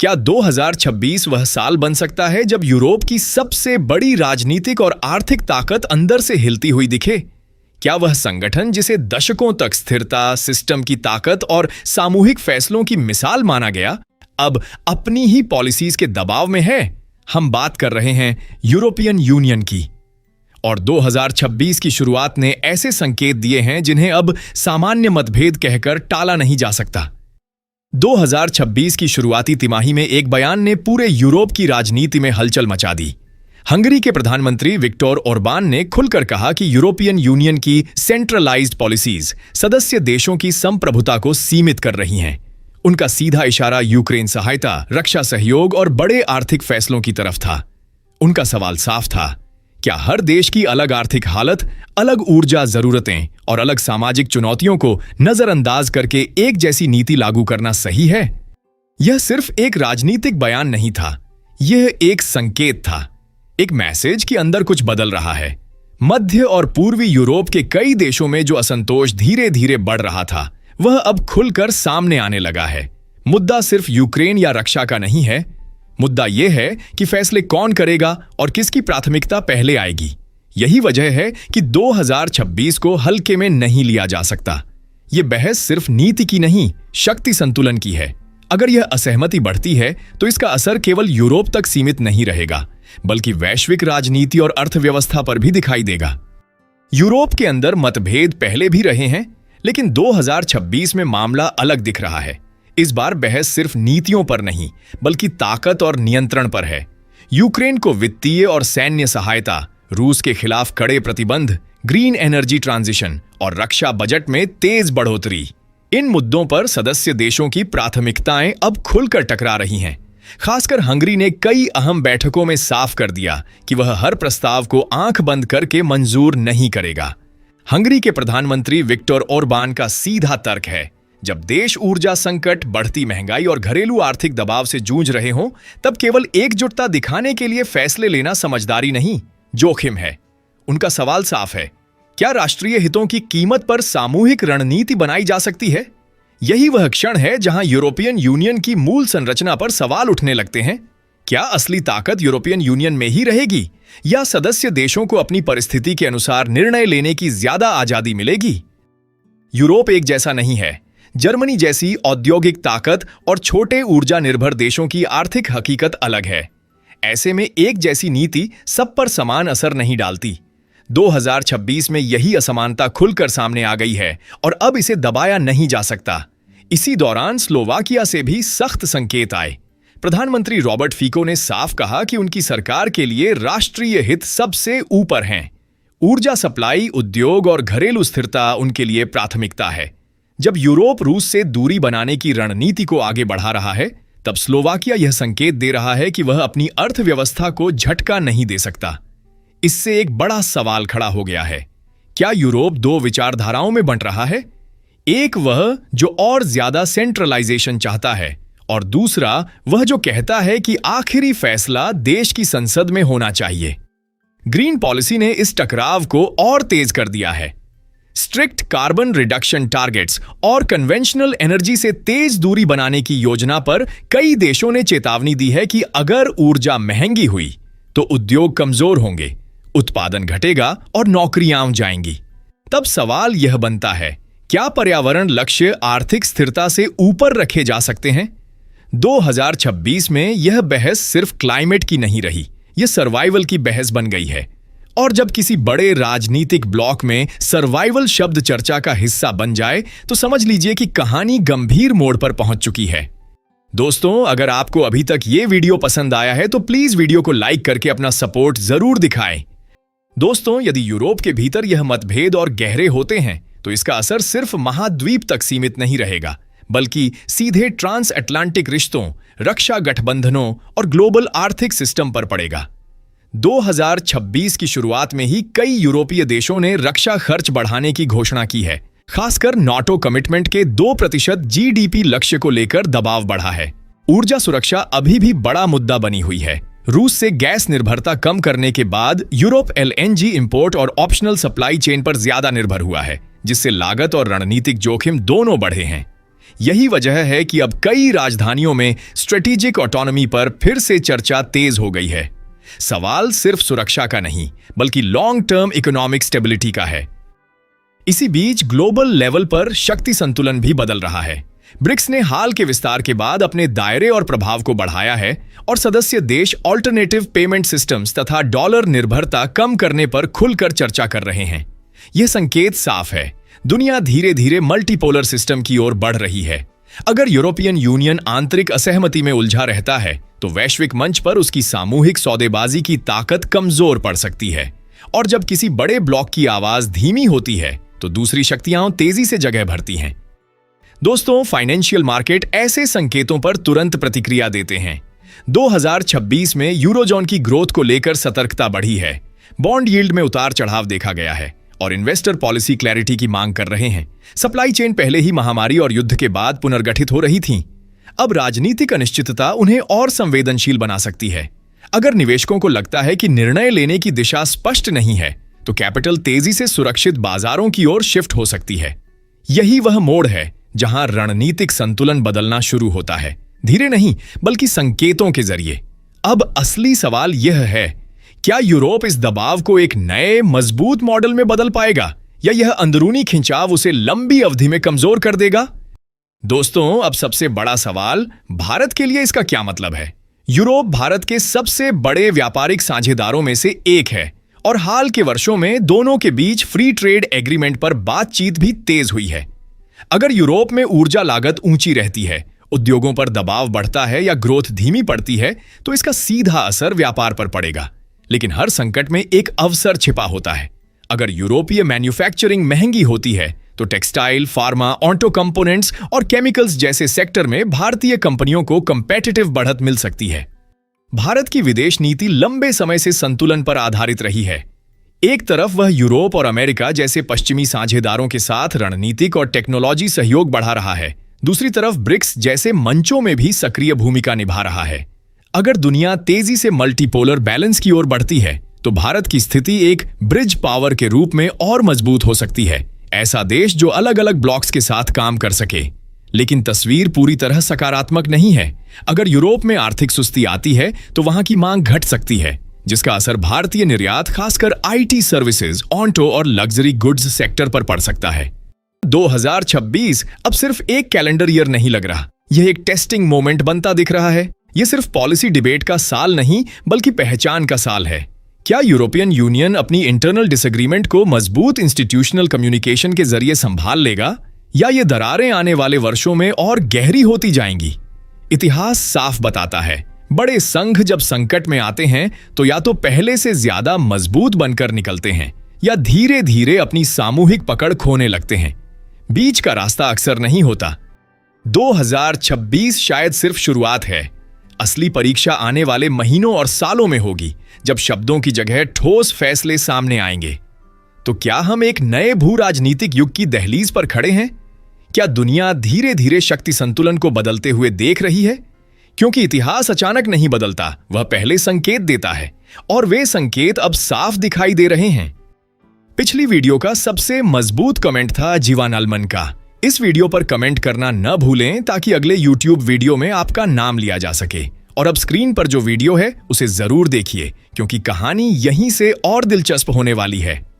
क्या 2026 वह साल बन सकता है जब यूरोप की सबसे बड़ी राजनीतिक और आर्थिक ताकत अंदर से हिलती हुई दिखे? क्या वह संगठन जिसे दशकों तक स्थिरता, सिस्टम की ताकत और सामूहिक फैसलों की मिसाल माना गया, अब अपनी ही पॉलिसीज के दबाव में है? हम बात कर रहे हैं यूरोपियन यूनियन की। और 2026 की शुरुआत ने ऐसे संकेत दिए हैं जिन्हें अब सामान्य मतभेद कहकर टाला नहीं जा सकता। 2026 की शुरुआती तिमाही में एक बयान ने पूरे यूरोप की राजनीति में हलचल मचा दी। हंगरी के प्रधानमंत्री विक्टर ओरबान ने खुलकर कहा कि यूरोपियन यूनियन की सेंट्रलाइज्ड पॉलिसीज सदस्य देशों की संप्रभुता को सीमित कर रही हैं। उनका सीधा इशारा यूक्रेन सहायता, रक्षा सहयोग और बड़े आर्थिक फैसलों की तरफ था। उनका सवाल साफ था, क्या हर देश की अलग आर्थिक हालत, अलग ऊर्जा जरूरतें और अलग सामाजिक चुनौतियों को नजरअंदाज करके एक जैसी नीति लागू करना सही है? यह सिर्फ एक राजनीतिक बयान नहीं था, यह एक संकेत था, एक मैसेज कि अंदर कुछ बदल रहा है। मध्य और पूर्वी यूरोप के कई देशों में जो असंतोष धीरे धीरे बढ़ रहा था, वह अब खुलकर सामने आने लगा है। मुद्दा सिर्फ यूक्रेन या रक्षा का नहीं है, मुद्दा यह है कि फैसले कौन करेगा और किसकी प्राथमिकता पहले आएगी। यही वजह है कि 2026 को हल्के में नहीं लिया जा सकता। यह बहस सिर्फ नीति की नहीं, शक्ति संतुलन की है। अगर यह असहमति बढ़ती है तो इसका असर केवल यूरोप तक सीमित नहीं रहेगा, बल्कि वैश्विक राजनीति और अर्थव्यवस्था पर भी दिखाई देगा। यूरोप के अंदर मतभेद पहले भी रहे हैं, लेकिन 2026 में मामला अलग दिख रहा है। इस बार बहस सिर्फ नीतियों पर नहीं, बल्कि ताकत और नियंत्रण पर है। यूक्रेन को वित्तीय और सैन्य सहायता, रूस के खिलाफ कड़े प्रतिबंध, ग्रीन एनर्जी ट्रांजिशन और रक्षा बजट में तेज बढ़ोतरी, इन मुद्दों पर सदस्य देशों की प्राथमिकताएं अब खुलकर टकरा रही हैं। खासकर हंगरी ने कई अहम बैठकों में साफ कर दिया कि वह हर प्रस्ताव को आंख बंद करके मंजूर नहीं करेगा। हंगरी के प्रधानमंत्री विक्टर ओरबान का सीधा तर्क है, जब देश ऊर्जा संकट, बढ़ती महंगाई और घरेलू आर्थिक दबाव से जूझ रहे हों, तब केवल एकजुटता दिखाने के लिए फैसले लेना समझदारी नहीं, जोखिम है। उनका सवाल साफ है, क्या राष्ट्रीय हितों की कीमत पर सामूहिक रणनीति बनाई जा सकती है? यही वह क्षण है जहां यूरोपियन यूनियन की मूल संरचना पर सवाल उठने लगते हैं। क्या असली ताकत यूरोपियन यूनियन में ही रहेगी, या सदस्य देशों को अपनी परिस्थिति के अनुसार निर्णय लेने की ज्यादा आजादी मिलेगी? यूरोप एक जैसा नहीं है। जर्मनी जैसी औद्योगिक ताकत और छोटे ऊर्जा निर्भर देशों की आर्थिक हकीकत अलग है। ऐसे में एक जैसी नीति सब पर समान असर नहीं डालती। 2026 में यही असमानता खुलकर सामने आ गई है और अब इसे दबाया नहीं जा सकता। इसी दौरान स्लोवाकिया से भी सख्त संकेत आए। प्रधानमंत्री रॉबर्ट फीको ने साफ कहा कि उनकी सरकार के लिए राष्ट्रीय हित सबसे ऊपर हैं। ऊर्जा सप्लाई, उद्योग और घरेलू स्थिरता उनके लिए प्राथमिकता है। जब यूरोप रूस से दूरी बनाने की रणनीति को आगे बढ़ा रहा है, तब स्लोवाकिया यह संकेत दे रहा है कि वह अपनी अर्थव्यवस्था को झटका नहीं दे सकता। इससे एक बड़ा सवाल खड़ा हो गया है, क्या यूरोप दो विचारधाराओं में बंट रहा है? एक वह जो और ज्यादा सेंट्रलाइजेशन चाहता है, और दूसरा वह जो कहता है कि आखिरी फैसला देश की संसद में होना चाहिए। ग्रीन पॉलिसी ने इस टकराव को और तेज कर दिया है। स्ट्रिक्ट कार्बन रिडक्शन टारगेट्स और कन्वेंशनल एनर्जी से तेज दूरी बनाने की योजना पर कई देशों ने चेतावनी दी है कि अगर ऊर्जा महंगी हुई तो उद्योग कमजोर होंगे, उत्पादन घटेगा और नौकरियां जाएंगी। तब सवाल यह बनता है, क्या पर्यावरण लक्ष्य आर्थिक स्थिरता से ऊपर रखे जा सकते हैं? 2026 में यह बहस सिर्फ क्लाइमेट की नहीं रही, यह सर्वाइवल की बहस बन गई है। और जब किसी बड़े राजनीतिक ब्लॉक में सर्वाइवल शब्द चर्चा का हिस्सा बन जाए, तो समझ लीजिए कि कहानी गंभीर मोड़ पर पहुंच चुकी है। दोस्तों, अगर आपको अभी तक ये वीडियो पसंद आया है तो प्लीज वीडियो को लाइक करके अपना सपोर्ट जरूर दिखाएं। दोस्तों, यदि यूरोप के भीतर यह मतभेद और गहरे होते हैं, तो इसका असर सिर्फ महाद्वीप तक सीमित नहीं रहेगा, बल्कि सीधे ट्रांस अटलांटिक रिश्तों, रक्षा गठबंधनों और ग्लोबल आर्थिक सिस्टम पर पड़ेगा। 2026 की शुरुआत में ही कई यूरोपीय देशों ने रक्षा खर्च बढ़ाने की घोषणा की है। खासकर नाटो कमिटमेंट के 2% जीडीपी लक्ष्य को लेकर दबाव बढ़ा है। ऊर्जा सुरक्षा अभी भी बड़ा मुद्दा बनी हुई है। रूस से गैस निर्भरता कम करने के बाद यूरोप एलएनजी इंपोर्ट और ऑप्शनल सप्लाई चेन पर ज्यादा निर्भर हुआ है, जिससे लागत और रणनीतिक जोखिम दोनों बढ़े हैं। यही वजह है कि अब कई राजधानियों में स्ट्रेटेजिक ऑटोनॉमी पर फिर से चर्चा तेज हो गई है। सवाल सिर्फ सुरक्षा का नहीं, बल्कि लॉन्ग टर्म इकोनॉमिक स्टेबिलिटी का है। इसी बीच ग्लोबल लेवल पर शक्ति संतुलन भी बदल रहा है। ब्रिक्स ने हाल के विस्तार के बाद अपने दायरे और प्रभाव को बढ़ाया है और सदस्य देश ऑल्टरनेटिव पेमेंट सिस्टम्स तथा डॉलर निर्भरता कम करने पर खुलकर चर्चा कर रहे हैं। यह संकेत साफ है, दुनिया धीरे धीरे मल्टीपोलर सिस्टम की ओर बढ़ रही है। अगर यूरोपियन यूनियन आंतरिक असहमति में उलझा रहता है तो वैश्विक मंच पर उसकी सामूहिक सौदेबाजी की ताकत कमजोर पड़ सकती है, और जब किसी बड़े ब्लॉक की आवाज धीमी होती है तो दूसरी शक्तियां तेजी से जगह भरती हैं। दोस्तों, फाइनेंशियल मार्केट ऐसे संकेतों पर तुरंत प्रतिक्रिया देते हैं। 2026 में यूरोजोन की ग्रोथ को लेकर सतर्कता बढ़ी है, बॉन्ड यील्ड में उतार चढ़ाव देखा गया है और इन्वेस्टर पॉलिसी क्लैरिटी की मांग कर रहे हैं। सप्लाई चेन पहले ही महामारी और युद्ध के बाद पुनर्गठित हो रही थी। अब राजनीतिक अनिश्चितता उन्हें और संवेदनशील बना सकती है। अगर निवेशकों को लगता है कि निर्णय लेने की दिशा स्पष्ट नहीं है तो कैपिटल तेजी से सुरक्षित बाजारों की ओर शिफ्ट हो सकती है। यही वह मोड़ है जहां रणनीतिक संतुलन बदलना शुरू होता है, धीरे नहीं बल्कि संकेतों के जरिए। अब असली सवाल यह है, क्या यूरोप इस दबाव को एक नए मजबूत मॉडल में बदल पाएगा या यह अंदरूनी खिंचाव उसे लंबी अवधि में कमजोर कर देगा? दोस्तों, अब सबसे बड़ा सवाल, भारत के लिए इसका क्या मतलब है? यूरोप भारत के सबसे बड़े व्यापारिक साझेदारों में से एक है और हाल के वर्षों में दोनों के बीच फ्री ट्रेड एग्रीमेंट पर बातचीत भी तेज हुई है। अगर यूरोप में ऊर्जा लागत ऊंची रहती है, उद्योगों पर दबाव बढ़ता है या ग्रोथ धीमी पड़ती है तो इसका सीधा असर व्यापार पर पड़ेगा। लेकिन हर संकट में एक अवसर छिपा होता है। अगर यूरोपीय मैन्युफैक्चरिंग महंगी होती है तो टेक्सटाइल, फार्मा, ऑटो कंपोनेंट्स और केमिकल्स जैसे सेक्टर में भारतीय कंपनियों को कंपेटिटिव बढ़त मिल सकती है। भारत की विदेश नीति लंबे समय से संतुलन पर आधारित रही है। एक तरफ वह यूरोप और अमेरिका जैसे पश्चिमी साझेदारों के साथ रणनीतिक और टेक्नोलॉजी सहयोग बढ़ा रहा है, दूसरी तरफ ब्रिक्स जैसे मंचों में भी सक्रिय भूमिका निभा रहा है। अगर दुनिया तेजी से मल्टीपोलर बैलेंस की ओर बढ़ती है तो भारत की स्थिति एक ब्रिज पावर के रूप में और मजबूत हो सकती है, ऐसा देश जो अलग अलग ब्लॉक्स के साथ काम कर सके। लेकिन तस्वीर पूरी तरह सकारात्मक नहीं है। अगर यूरोप में आर्थिक सुस्ती आती है तो वहां की मांग घट सकती है, जिसका असर भारतीय निर्यात, खासकर आईटी सर्विसेज, ऑटो और लग्जरी गुड्स सेक्टर पर पड़ सकता है। 2026 अब सिर्फ एक कैलेंडर ईयर नहीं लग रहा, यह एक टेस्टिंग मोमेंट बनता दिख रहा है। यह सिर्फ पॉलिसी डिबेट का साल नहीं बल्कि पहचान का साल है। क्या यूरोपियन यूनियन अपनी इंटरनल डिसएग्रीमेंट को मजबूत इंस्टीट्यूशनल कम्युनिकेशन के जरिए संभाल लेगा या ये दरारें आने वाले वर्षों में और गहरी होती जाएंगी? इतिहास साफ बताता है, बड़े संघ जब संकट में आते हैं तो या तो पहले से ज्यादा मजबूत बनकर निकलते हैं या धीरे धीरे अपनी सामूहिक पकड़ खोने लगते हैं। बीच का रास्ता अक्सर नहीं होता। 2026 शायद सिर्फ शुरुआत है। असली परीक्षा आने वाले महीनों और सालों में होगी, जब शब्दों की जगह ठोस फैसले सामने आएंगे। तो क्या हम एक नए भू राजनीतिक युग की दहलीज पर खड़े हैं? क्या दुनिया धीरे धीरे शक्ति संतुलन को बदलते हुए देख रही है? क्योंकि इतिहास अचानक नहीं बदलता, वह पहले संकेत देता है और वे संकेत अब साफ दिखाई दे रहे हैं। पिछली वीडियो का सबसे मजबूत कमेंट था जीवानलमन का। इस वीडियो पर कमेंट करना न भूलें ताकि अगले YouTube वीडियो में आपका नाम लिया जा सके। और अब स्क्रीन पर जो वीडियो है उसे जरूर देखिए, क्योंकि कहानी यहीं से और दिलचस्प होने वाली है।